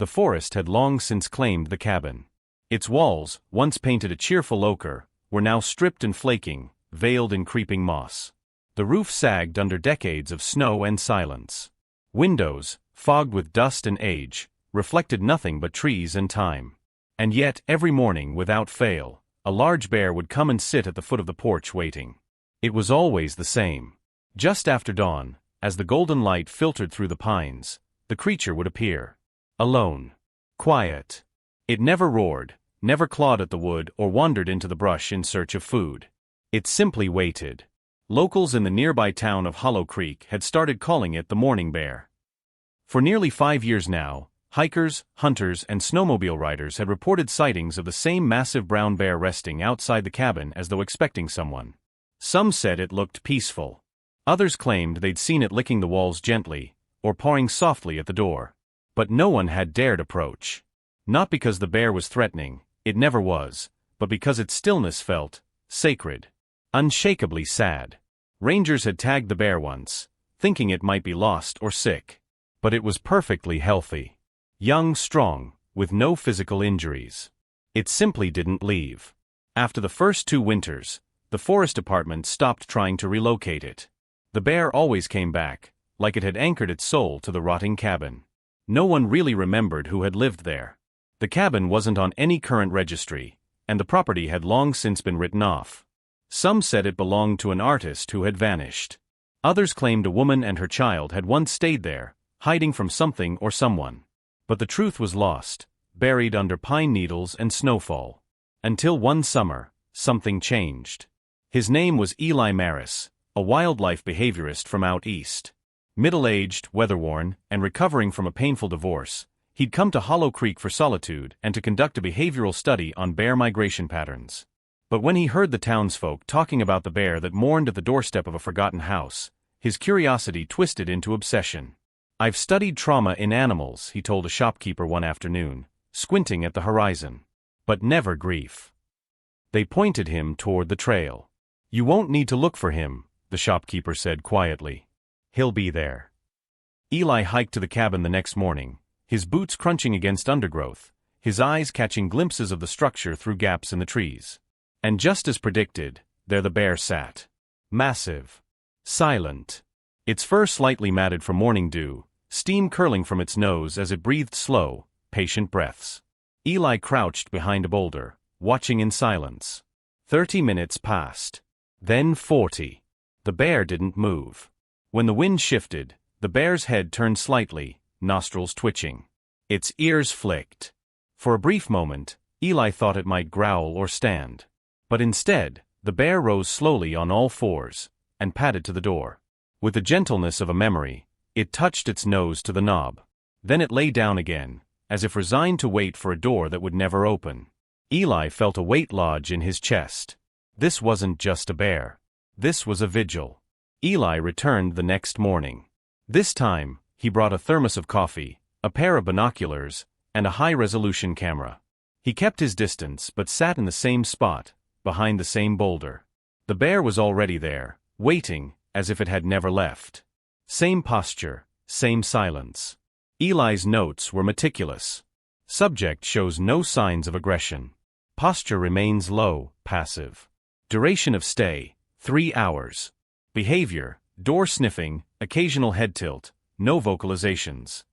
The forest had long since claimed the cabin. Its walls, once painted a cheerful ochre, were now stripped and flaking, veiled in creeping moss. The roof sagged under decades of snow and silence. Windows, fogged with dust and age, reflected nothing but trees and time. And yet, every morning, without fail, a large bear would come and sit at the foot of the porch waiting. It was always the same. Just after dawn, as the golden light filtered through the pines, the creature would appear. Alone. Quiet. It never roared, never clawed at the wood or wandered into the brush in search of food. It simply waited. Locals in the nearby town of Hollow Creek had started calling it the Morning Bear. For nearly 5 years now, hikers, hunters, and snowmobile riders had reported sightings of the same massive brown bear resting outside the cabin as though expecting someone. Some said it looked peaceful. Others claimed they'd seen it licking the walls gently, or pawing softly at the door. But no one had dared approach. Not because the bear was threatening, it never was, but because its stillness felt sacred, unshakably sad. Rangers had tagged the bear once, thinking it might be lost or sick. But it was perfectly healthy. Young, strong, with no physical injuries. It simply didn't leave. After the first 2 winters, the forest department stopped trying to relocate it. The bear always came back, like it had anchored its soul to the rotting cabin. No one really remembered who had lived there. The cabin wasn't on any current registry, and the property had long since been written off. Some said it belonged to an artist who had vanished. Others claimed a woman and her child had once stayed there, hiding from something or someone. But the truth was lost, buried under pine needles and snowfall. Until one summer, something changed. His name was Eli Maris, a wildlife behaviorist from out east. Middle-aged, weather-worn, and recovering from a painful divorce, he'd come to Hollow Creek for solitude and to conduct a behavioral study on bear migration patterns. But when he heard the townsfolk talking about the bear that mourned at the doorstep of a forgotten house, his curiosity twisted into obsession. "I've studied trauma in animals," he told a shopkeeper one afternoon, squinting at the horizon. "But never grief." They pointed him toward the trail. "You won't need to look for him," the shopkeeper said quietly. "He'll be there." Eli hiked to the cabin the next morning, his boots crunching against undergrowth, his eyes catching glimpses of the structure through gaps in the trees. And just as predicted, there the bear sat. Massive. Silent. Its fur slightly matted from morning dew, steam curling from its nose as it breathed slow, patient breaths. Eli crouched behind a boulder, watching in silence. 30 minutes passed. Then 40. The bear didn't move. When the wind shifted, the bear's head turned slightly, nostrils twitching. Its ears flicked. For a brief moment, Eli thought it might growl or stand. But instead, the bear rose slowly on all fours, and padded to the door. With the gentleness of a memory, it touched its nose to the knob. Then it lay down again, as if resigned to wait for a door that would never open. Eli felt a weight lodge in his chest. This wasn't just a bear. This was a vigil. Eli returned the next morning. This time, he brought a thermos of coffee, a pair of binoculars, and a high-resolution camera. He kept his distance but sat in the same spot, behind the same boulder. The bear was already there, waiting, as if it had never left. Same posture, same silence. Eli's notes were meticulous. Subject shows no signs of aggression. Posture remains low, passive. Duration of stay, 3 hours. Behavior, door sniffing, occasional head tilt, no vocalizations.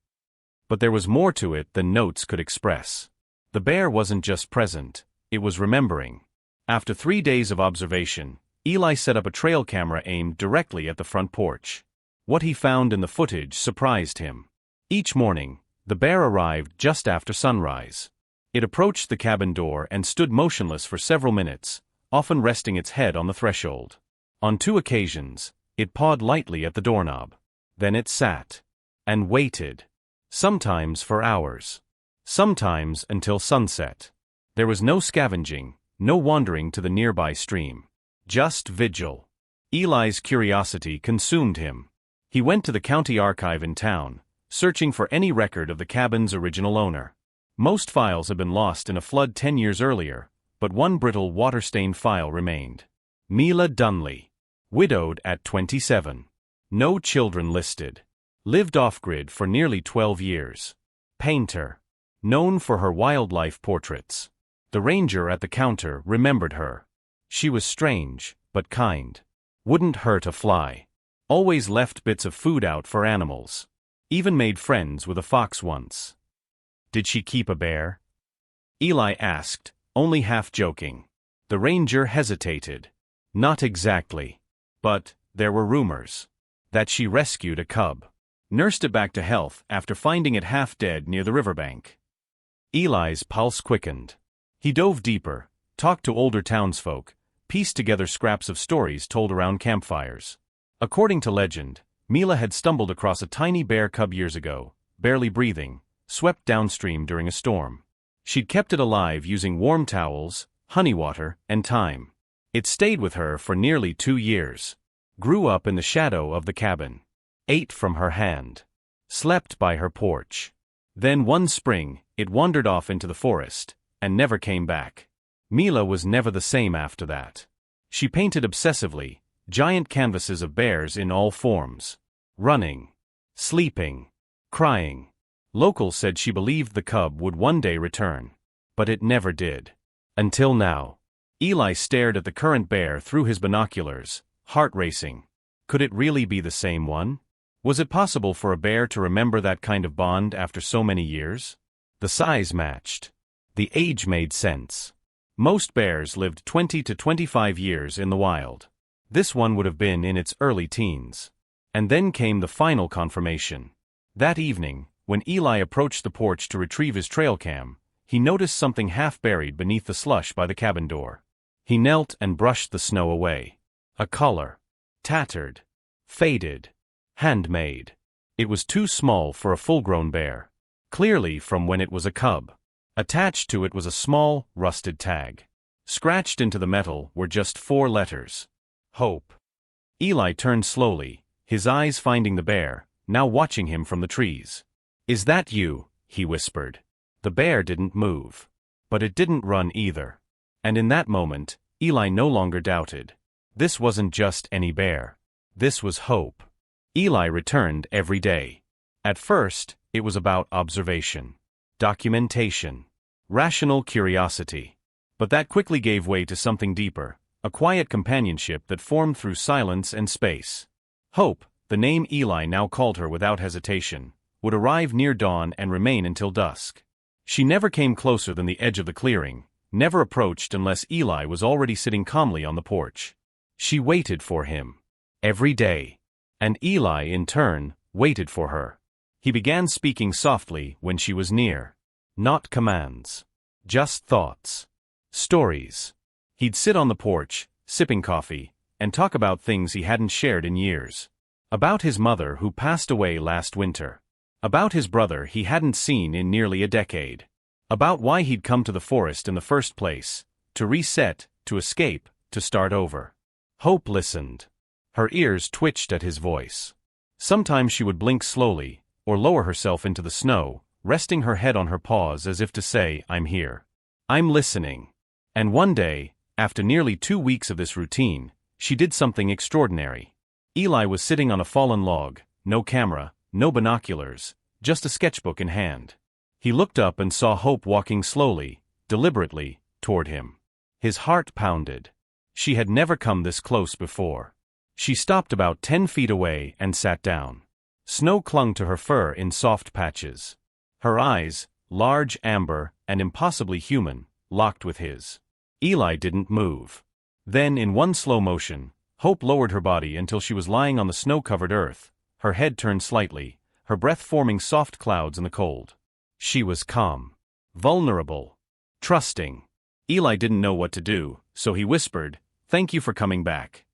But there was more to it than notes could express. The bear wasn't just present, it was remembering. After 3 days of observation, Eli set up a trail camera aimed directly at the front porch. What he found in the footage surprised him. Each morning, the bear arrived just after sunrise. It approached the cabin door and stood motionless for several minutes, often resting its head on the threshold. On 2 occasions, it pawed lightly at the doorknob. Then it sat. And waited. Sometimes for hours. Sometimes until sunset. There was no scavenging, no wandering to the nearby stream. Just vigil. Eli's curiosity consumed him. He went to the county archive in town, searching for any record of the cabin's original owner. Most files had been lost in a flood 10 years earlier, but one brittle water-stained file remained. Mila Dunley. Widowed at 27. No children listed. Lived off-grid for nearly 12 years. Painter. known for her wildlife portraits. The ranger at the counter remembered her. She was strange, but kind. Wouldn't hurt a fly. Always left bits of food out for animals. Even made friends with a fox once. Did she keep a bear? Eli asked, only half joking. The ranger hesitated. Not exactly. But there were rumors that she rescued a cub. Nursed it back to health after finding it half dead near the riverbank. Eli's pulse quickened. He dove deeper, talked to older townsfolk, pieced together scraps of stories told around campfires. According to legend, Mila had stumbled across a tiny bear cub years ago, barely breathing, swept downstream during a storm. She'd kept it alive using warm towels, honey water, and thyme. It stayed with her for nearly 2 years. Grew up in the shadow of the cabin. Ate from her hand. Slept by her porch. Then one spring, it wandered off into the forest, and never came back. Mila was never the same after that. She painted obsessively, giant canvases of bears in all forms. Running. Sleeping. Crying. Locals said she believed the cub would one day return. But it never did. Until now. Eli stared at the current bear through his binoculars, heart racing. Could it really be the same one? Was it possible for a bear to remember that kind of bond after so many years? The size matched. The age made sense. Most bears lived 20 to 25 years in the wild. This one would have been in its early teens. And then came the final confirmation. That evening, when Eli approached the porch to retrieve his trail cam, he noticed something half buried beneath the slush by the cabin door. He knelt and brushed the snow away. A collar. Tattered. Faded. Handmade. It was too small for a full-grown bear. Clearly from when it was a cub. Attached to it was a small, rusted tag. Scratched into the metal were just 4 letters. Hope. Eli turned slowly, his eyes finding the bear, now watching him from the trees. "Is that you?" he whispered. The bear didn't move. But it didn't run either. And in that moment, Eli no longer doubted. This wasn't just any bear. This was hope. Eli returned every day. At first, it was about observation, documentation, rational curiosity. But that quickly gave way to something deeper, a quiet companionship that formed through silence and space. Hope, the name Eli now called her without hesitation, would arrive near dawn and remain until dusk. She never came closer than the edge of the clearing, never approached unless Eli was already sitting calmly on the porch. She waited for him. Every day. And Eli, in turn, waited for her. He began speaking softly when she was near. Not commands. Just thoughts. Stories. He'd sit on the porch, sipping coffee, and talk about things he hadn't shared in years. About his mother who passed away last winter. About his brother he hadn't seen in nearly a decade. About why he'd come to the forest in the first place, to reset, to escape, to start over. Hope listened. Her ears twitched at his voice. Sometimes she would blink slowly, or lower herself into the snow, resting her head on her paws as if to say, "I'm here. I'm listening." And one day, after nearly 2 weeks of this routine, she did something extraordinary. Eli was sitting on a fallen log, no camera, no binoculars, just a sketchbook in hand. He looked up and saw Hope walking slowly, deliberately, toward him. His heart pounded. She had never come this close before. She stopped about 10 feet away and sat down. Snow clung to her fur in soft patches. Her eyes, large, amber, and impossibly human, locked with his. Eli didn't move. Then, in one slow motion, Hope lowered her body until she was lying on the snow-covered earth, her head turned slightly, her breath forming soft clouds in the cold. She was calm. Vulnerable. Trusting. Eli didn't know what to do, so he whispered, "Thank you for coming back."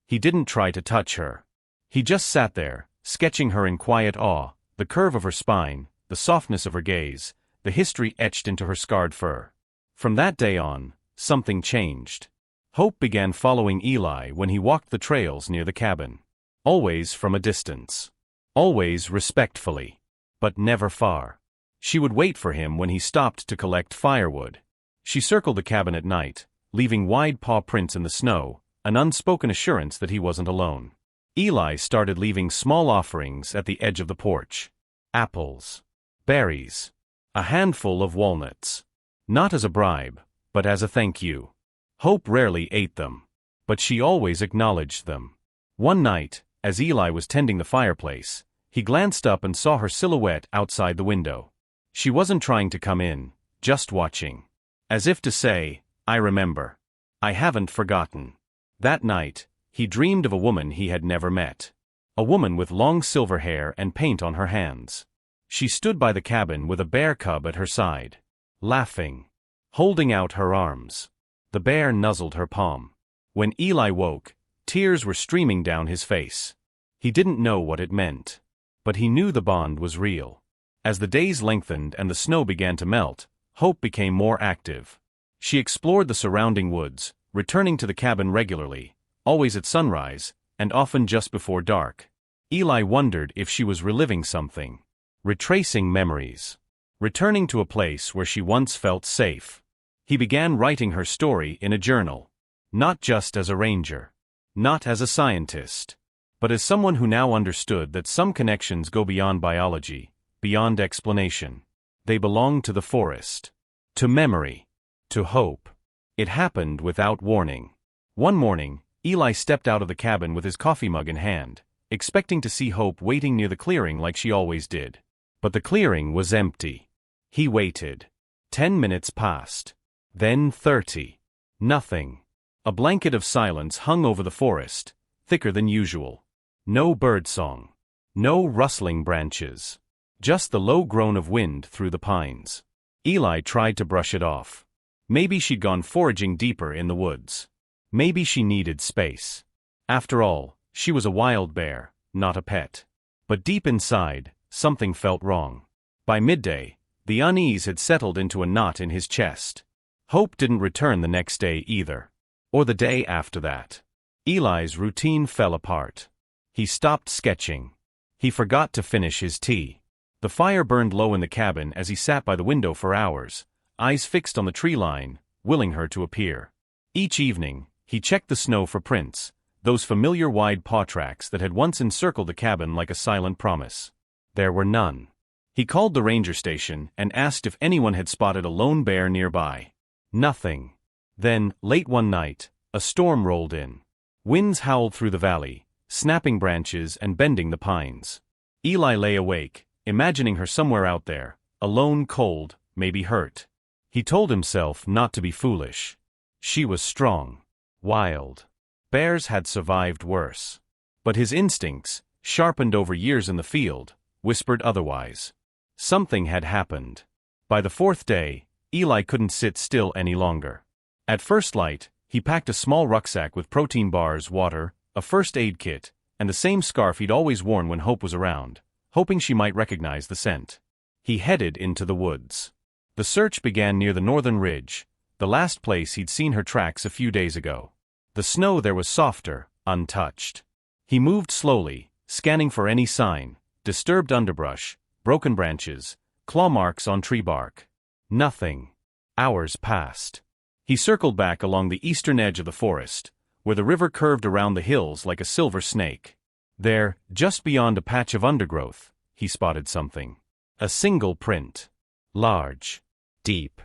He didn't try to touch her. He just sat there, sketching her in quiet awe, the curve of her spine, the softness of her gaze, the history etched into her scarred fur. From that day on, something changed. Hope began following Eli when he walked the trails near the cabin. Always from a distance. Always respectfully. But never far. She would wait for him when he stopped to collect firewood. She circled the cabin at night, leaving wide paw prints in the snow, an unspoken assurance that he wasn't alone. Eli started leaving small offerings at the edge of the porch. Apples. Berries. A handful of walnuts. Not as a bribe, but as a thank you. Hope rarely ate them, but she always acknowledged them. One night, as Eli was tending the fireplace, he glanced up and saw her silhouette outside the window. She wasn't trying to come in, just watching. As if to say, I remember. I haven't forgotten. That night, he dreamed of a woman he had never met. A woman with long silver hair and paint on her hands. She stood by the cabin with a bear cub at her side, laughing, holding out her arms. The bear nuzzled her palm. When Eli woke, tears were streaming down his face. He didn't know what it meant, but he knew the bond was real. As the days lengthened and the snow began to melt, Hope became more active. She explored the surrounding woods, returning to the cabin regularly, always at sunrise, and often just before dark. Eli wondered if she was reliving something, retracing memories, returning to a place where she once felt safe. He began writing her story in a journal, not just as a ranger, not as a scientist, but as someone who now understood that some connections go beyond biology, beyond explanation. They belong to the forest, to memory, to hope. It happened without warning. One morning, Eli stepped out of the cabin with his coffee mug in hand, expecting to see Hope waiting near the clearing like she always did. But the clearing was empty. He waited. 10 minutes passed. Then 30. Nothing. A blanket of silence hung over the forest, thicker than usual. No birdsong. No rustling branches. Just the low groan of wind through the pines. Eli tried to brush it off. Maybe she'd gone foraging deeper in the woods. Maybe she needed space. After all, she was a wild bear, not a pet. But deep inside, something felt wrong. By midday, the unease had settled into a knot in his chest. Hope didn't return the next day either. Or the day after that. Eli's routine fell apart. He stopped sketching. He forgot to finish his tea. The fire burned low in the cabin as he sat by the window for hours, eyes fixed on the tree line, willing her to appear. Each evening, he checked the snow for prints, those familiar wide paw tracks that had once encircled the cabin like a silent promise. There were none. He called the ranger station and asked if anyone had spotted a lone bear nearby. Nothing. Then, late one night, a storm rolled in. Winds howled through the valley, snapping branches and bending the pines. Eli lay awake, imagining her somewhere out there, alone, cold, maybe hurt. He told himself not to be foolish. She was strong, wild. Bears had survived worse. But his instincts, sharpened over years in the field, whispered otherwise. Something had happened. By the fourth day, Eli couldn't sit still any longer. At first light, he packed a small rucksack with protein bars, water, a first aid kit, and the same scarf he'd always worn when Hope was around, hoping she might recognize the scent. He headed into the woods. The search began near the northern ridge, the last place he'd seen her tracks a few days ago. The snow there was softer, untouched. He moved slowly, scanning for any sign, disturbed underbrush, broken branches, claw marks on tree bark. Nothing. Hours passed. He circled back along the eastern edge of the forest, where the river curved around the hills like a silver snake. There, just beyond a patch of undergrowth, he spotted something. A single print. Large. Deep.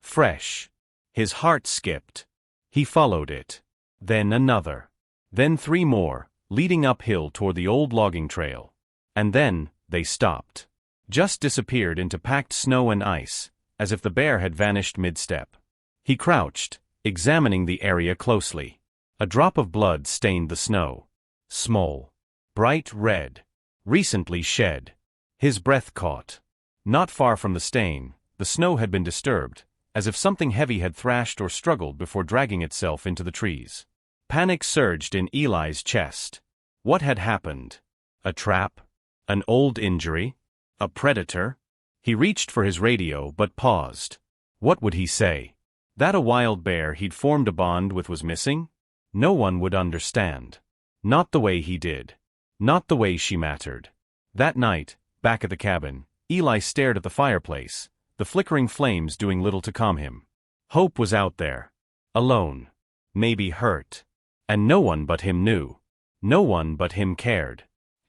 Fresh. His heart skipped. He followed it. Then another. Then 3 more, leading uphill toward the old logging trail. And then, they stopped. Just disappeared into packed snow and ice, as if the bear had vanished mid-step. He crouched, examining the area closely. A drop of blood stained the snow. Small. Bright red. Recently shed. His breath caught. Not far from the stain, the snow had been disturbed, as if something heavy had thrashed or struggled before dragging itself into the trees. Panic surged in Eli's chest. What had happened? A trap? An old injury? A predator? He reached for his radio but paused. What would he say? That a wild bear he'd formed a bond with was missing? No one would understand. Not the way he did. Not the way she mattered. That night, back at the cabin, Eli stared at the fireplace, the flickering flames doing little to calm him. Hope was out there. Alone. Maybe hurt. And no one but him knew. No one but him cared.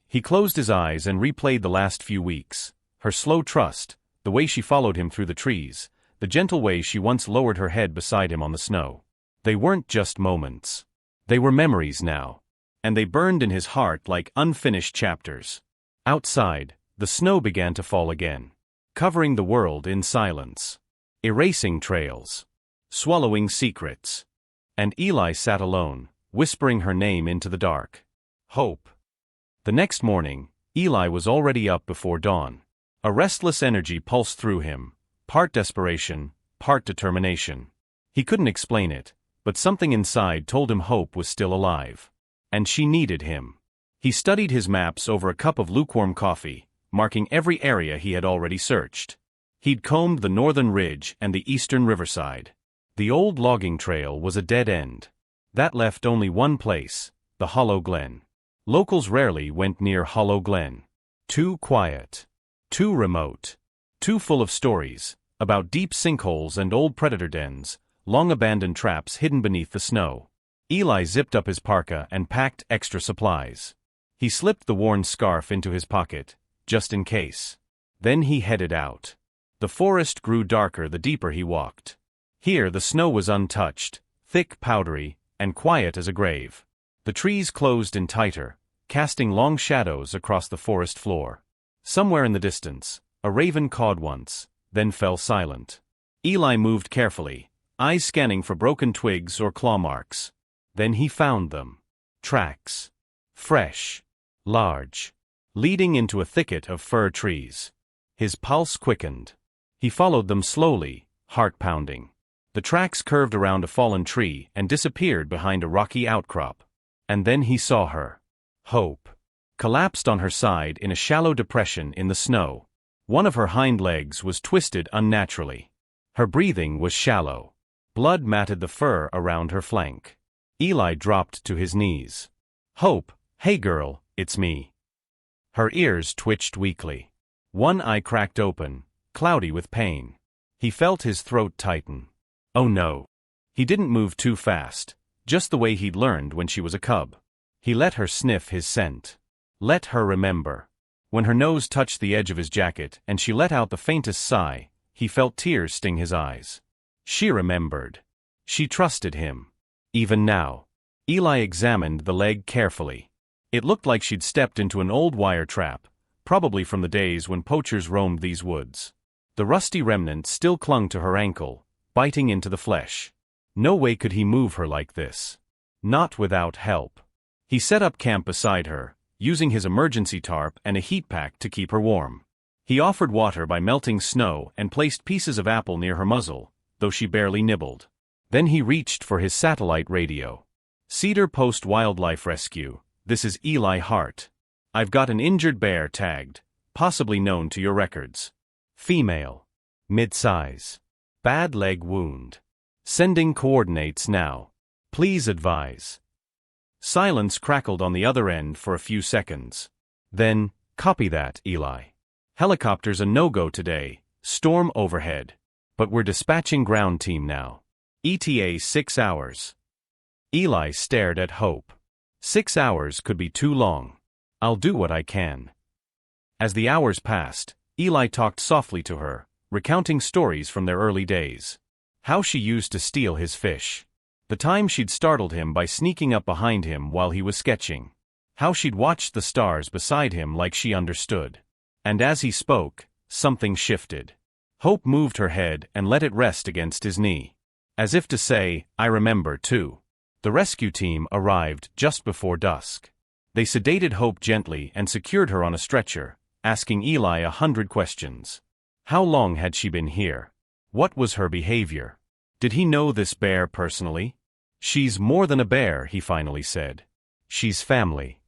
He closed his eyes and replayed the last few weeks, her slow trust, the way she followed him through the trees, the gentle way she once lowered her head beside him on the snow. They weren't just moments. They were memories now. And they burned in his heart like unfinished chapters. Outside, the snow began to fall again, covering the world in silence, erasing trails, swallowing secrets. And Eli sat alone, whispering her name into the dark. Hope. The next morning, Eli was already up before dawn. A restless energy pulsed through him, part desperation, part determination. He couldn't explain it, but something inside told him hope was still alive. And she needed him. He studied his maps over a cup of lukewarm coffee, marking every area he had already searched. He'd combed the northern ridge and the eastern riverside. The old logging trail was a dead end. That left only one place, the Hollow Glen. Locals rarely went near Hollow Glen. Too quiet. Too remote. Too full of stories, about deep sinkholes and old predator dens, long-abandoned traps hidden beneath the snow. Eli zipped up his parka and packed extra supplies. He slipped the worn scarf into his pocket, just in case. Then he headed out. The forest grew darker the deeper he walked. Here the snow was untouched, thick, powdery, and quiet as a grave. The trees closed in tighter, casting long shadows across the forest floor. Somewhere in the distance, a raven cawed once, then fell silent. Eli moved carefully, eyes scanning for broken twigs or claw marks. Then he found them. Tracks. Fresh. Large. Leading into a thicket of fir trees. His pulse quickened. He followed them slowly, heart pounding. The tracks curved around a fallen tree and disappeared behind a rocky outcrop. And then he saw her. Hope. Collapsed on her side in a shallow depression in the snow. One of her hind legs was twisted unnaturally. Her breathing was shallow. Blood matted the fur around her flank. Eli dropped to his knees. Hope, hey girl, it's me. Her ears twitched weakly. One eye cracked open, cloudy with pain. He felt his throat tighten. Oh no. He didn't move too fast, just the way he'd learned when she was a cub. He let her sniff his scent. Let her remember. When her nose touched the edge of his jacket and she let out the faintest sigh, he felt tears sting his eyes. She remembered. She trusted him. Even now. Eli examined the leg carefully. It looked like she'd stepped into an old wire trap, probably from the days when poachers roamed these woods. The rusty remnant still clung to her ankle, biting into the flesh. No way could he move her like this. Not without help. He set up camp beside her, using his emergency tarp and a heat pack to keep her warm. He offered water by melting snow and placed pieces of apple near her muzzle, though she barely nibbled. Then he reached for his satellite radio. Cedar Post Wildlife Rescue, this is Eli Hart. I've got an injured bear tagged, possibly known to your records. Female. Mid-size. Bad leg wound. Sending coordinates now. Please advise. Silence crackled on the other end for a few seconds. Then, copy that, Eli. Helicopter's a no-go today, storm overhead. But we're dispatching ground team now. ETA 6 hours. Eli stared at Hope. 6 hours could be too long. I'll do what I can. As the hours passed, Eli talked softly to her, recounting stories from their early days. How she used to steal his fish. The time she'd startled him by sneaking up behind him while he was sketching. How she'd watched the stars beside him like she understood. And as he spoke, something shifted. Hope moved her head and let it rest against his knee. As if to say, I remember too. The rescue team arrived just before dusk. They sedated Hope gently and secured her on a stretcher, asking Eli 100 questions. How long had she been here? What was her behavior? Did he know this bear personally? She's more than a bear, he finally said. She's family.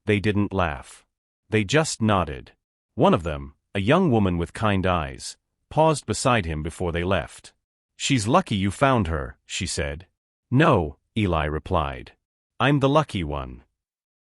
They didn't laugh. They just nodded. One of them, a young woman with kind eyes, paused beside him before they left. She's lucky you found her, she said. No, Eli replied. I'm the lucky one.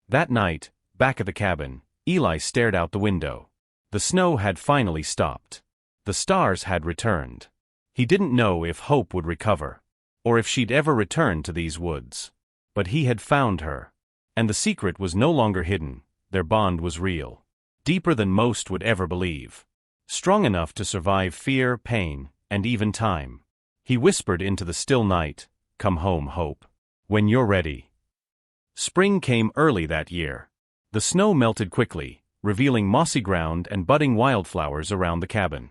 That night, back at the cabin, Eli stared out the window. The snow had finally stopped. The stars had returned. He didn't know if Hope would recover, or if she'd ever return to these woods. But he had found her. And the secret was no longer hidden, their bond was real. Deeper than most would ever believe. strong enough to survive fear, pain, and even time. He whispered into the still night, "Come home, Hope. When you're ready." Spring came early that year. The snow melted quickly, revealing mossy ground and budding wildflowers around the cabin.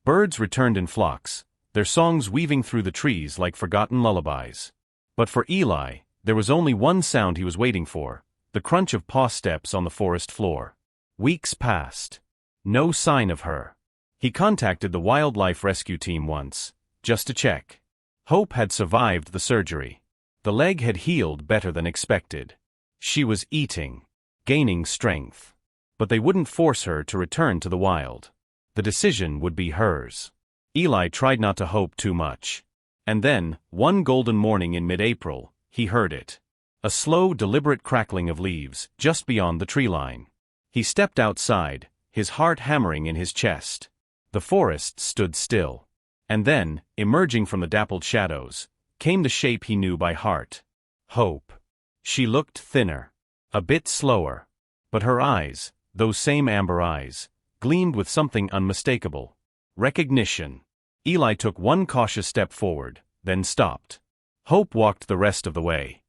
Birds returned in flocks, their songs weaving through the trees like forgotten lullabies. But for Eli, there was only one sound he was waiting for: the crunch of paw steps on the forest floor. Weeks passed. No sign of her. He contacted the wildlife rescue team once, just to check. Hope had survived the surgery. The leg had healed better than expected. She was eating, gaining strength. But they wouldn't force her to return to the wild. The decision would be hers. Eli tried not to hope too much. And then, one golden morning in mid-April, he heard it. A slow, deliberate crackling of leaves, just beyond the tree line. He stepped outside, his heart hammering in his chest. The forest stood still. And then, emerging from the dappled shadows, came the shape he knew by heart. Hope. She looked thinner. A bit slower. But her eyes, those same amber eyes, gleamed with something unmistakable. Recognition. Eli took one cautious step forward, then stopped. Hope walked the rest of the way.